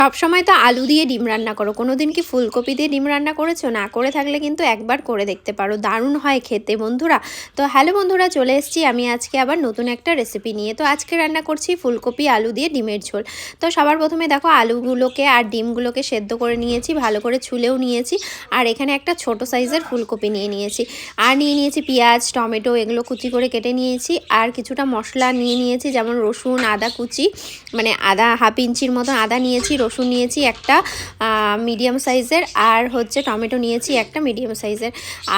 সবসময় তো আলু দিয়ে ডিম রান্না করো, কোনো দিন কি ফুলকপি দিয়ে ডিম রান্না করেছো? না করে থাকলে কিন্তু একবার করে দেখতে পারো, দারুণ হয় খেতে বন্ধুরা। তো হ্যালো বন্ধুরা, চলে এসেছি আমি আজকে আবার নতুন একটা রেসিপি নিয়ে। তো আজকে রান্না করছি ফুলকপি আলু দিয়ে ডিমের ঝোল। তো সবার প্রথমে দেখো আলুগুলোকে আর ডিমগুলোকে সেদ্ধ করে নিয়েছি, ভালো করে ছুলেও নিয়েছি। আর এখানে একটা ছোট সাইজের ফুলকপি নিয়ে নিয়েছি, আর নিয়ে নিয়েছি পেঁয়াজ টমেটো, এগুলো কুচি করে কেটে নিয়েছি। আর কিছুটা মশলা নিয়ে নিয়েছি, যেমন রসুন আদা কুচি, মানে আদা হাফ ইঞ্চির মতো আদা নিয়েছি, রসুন নিয়েছি একটা মিডিয়াম সাইজের, আর হচ্ছে টমেটো নিয়েছি একটা মিডিয়াম সাইজের।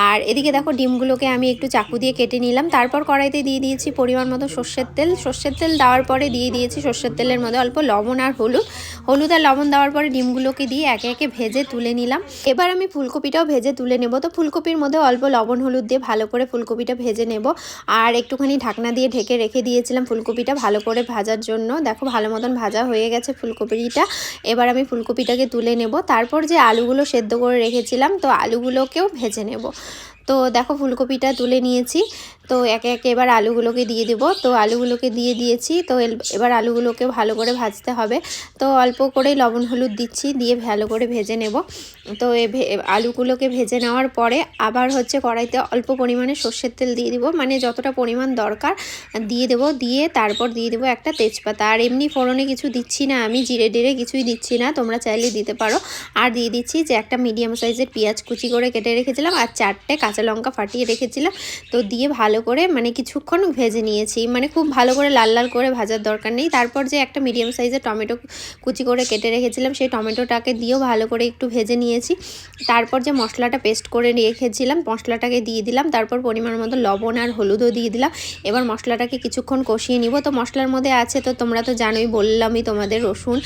আর এদিকে দেখো ডিমগুলোকে আমি একটু চাকু দিয়ে কেটে নিলাম। তারপর কড়াইতে দিয়ে দিয়েছি পরিমাণ মতো সর্ষের তেল। সর্ষের তেল দেওয়ার পরে দিয়ে দিয়েছি সর্ষের তেলের মধ্যে অল্প লবণ আর হলুদ আর লবণ দেওয়ার পরে ডিমগুলোকে দিয়ে একে একে ভেজে তুলে নিলাম। এবার আমি ফুলকপিটাও ভেজে তুলে নেব। তো ফুলকপির মধ্যে অল্প লবণ হলুদ দিয়ে ভালো করে ফুলকপিটা ভেজে নেব। আর একটুখানি ঢাকনা দিয়ে ঢেকে রেখে দিয়েছিলাম ফুলকপিটা ভালো করে ভাজার জন্য। দেখো ভালো মতন ভাজা হয়ে গেছে ফুলকপিটা। এবার আমি ফুলকপিটাকে তুলে নেব। তারপর যে আলুগুলো সেদ্ধ করে রেখেছিলাম, তো আলুগুলোকেও ভেজে নেব। তো দেখো ফুলকপিটা তুলে নিয়েছি। তো একে একে এবার আলুগুলোকে দিয়ে দেবো। তো আলুগুলোকে দিয়ে দিয়েছি। তো এবার আলুগুলোকে ভালো করে ভাজতে হবে। তো অল্প করে লবণ হলুদ দিচ্ছি, দিয়ে ভালো করে ভেজে নেব। তো আলুগুলোকে ভেজে নেওয়ার পরে আবার হচ্ছে কড়াইতে অল্প পরিমাণে সর্ষের তেল দিয়ে দিব, মানে যতটা পরিমাণ দরকার দিয়ে দেবো। দিয়ে তারপর দিয়ে দেবো একটা তেজপাতা। আর এমনি ফোড়নে কিছু দিচ্ছি না, আমি জিরে টিরে কিছুই দিচ্ছি না, তোমরা চাইলে দিতে পারো। আর দিয়ে দিচ্ছি যে একটা মিডিয়াম সাইজের পেঁয়াজ কুচি করে কেটে রেখেছিলাম, আর 4টে কাঁচা লঙ্কা ফাটিয়ে রেখেছিলাম। তো দিয়ে ভালো করে মানে কিছুক্ষণ ভেজে নিয়েছি, মানে খুব ভালো করে লাল লাল করে ভাজার দরকার নেই। তারপর যে একটা মিডিয়াম সাইজের টমেটো কুচি করে কেটে রেখেছিলাম, সেই টমেটোটাকে দিয়েও ভালো করে একটু ভেজে নিয়েছি। তারপর যে মশলাটা পেস্ট করে রেখেছিলাম মশলাটাকে দিয়ে দিলাম। তারপর পরিমাণ মতো লবণ আর হলুদও দিয়ে দিলাম। এবার মশলাটাকে কিছুক্ষণ কষিয়ে নিব। তো মশলার মধ্যে আছে, তো তোমরা তো জানোই, বললামই তোমাদের, রসুন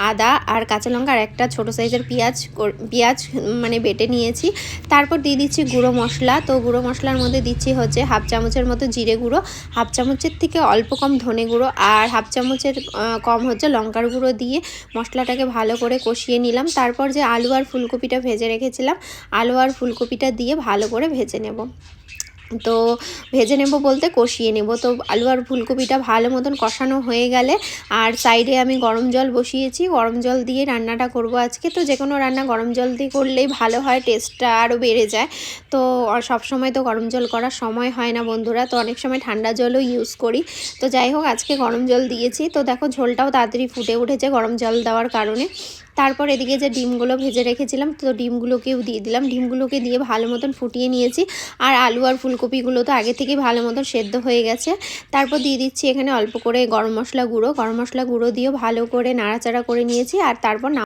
আদা আর কাঁচা লঙ্কা আর একটা ছোটো সাইজের পেঁয়াজ মানে বেটে নিয়েছি। তারপর দিয়ে দিচ্ছি গুঁড়ো মশলা। তো গুঁড়ো মশলার মধ্যে দিচ্ছি হচ্ছে হাফ চামচের মতো জিরে গুঁড়ো, হাফ চামচের থেকে অল্প কম ধনে গুঁড়ো, আর হাফ চামচের কম হচ্ছে লঙ্কার গুঁড়ো দিয়ে মশলাটাকে ভালো করে কষিয়ে নিলাম। তারপর যে আলু আর ফুলকপিটা ভেজে রেখেছিলাম, আলু আর ফুলকপিটা দিয়ে ভালো করে ভেজে নেব। তো ভেজে নেব বলতে কষিয়ে নেব। তো আলু আর ফুলকপিটা ভালো মতন কষানো হয়ে গেলে, আর সাইডে আমি গরম জল বসিয়েছি, গরম জল দিয়ে রান্নাটা করব আজকে। তো যে কোনো রান্না গরম জল দিয়ে করলেই ভালো হয়, টেস্টটা আরও বেড়ে যায়। তো সব সময় তো গরম জল করার সময় হয় না বন্ধুরা, তো অনেক সময় ঠান্ডা জলও ইউজ করি। তো যাই হোক, আজকে গরম জল দিয়েছি। তো দেখো ঝোলটাও তাড়াতাড়ি ফুটে উঠেছে গরম জল দেওয়ার কারণে। তারপর এদিকে যে ডিমগুলো ভেজে রেখেছিলাম, তো ডিমগুলোকেও দিয়ে দিলাম। ডিমগুলোকে দিয়ে ভালো মতন ফুটিয়ে নিয়েছি। আর আলু আর ফুলকপিগুলো তো আগে থেকে ভালো মতন সেদ্ধ হয়ে গেছে। তারপর দিয়ে দিচ্ছি এখানে অল্প করে গরম মশলা গুঁড়ো দিয়েও ভালো করে নাড়াচাড়া করে নিয়েছি। আর তারপর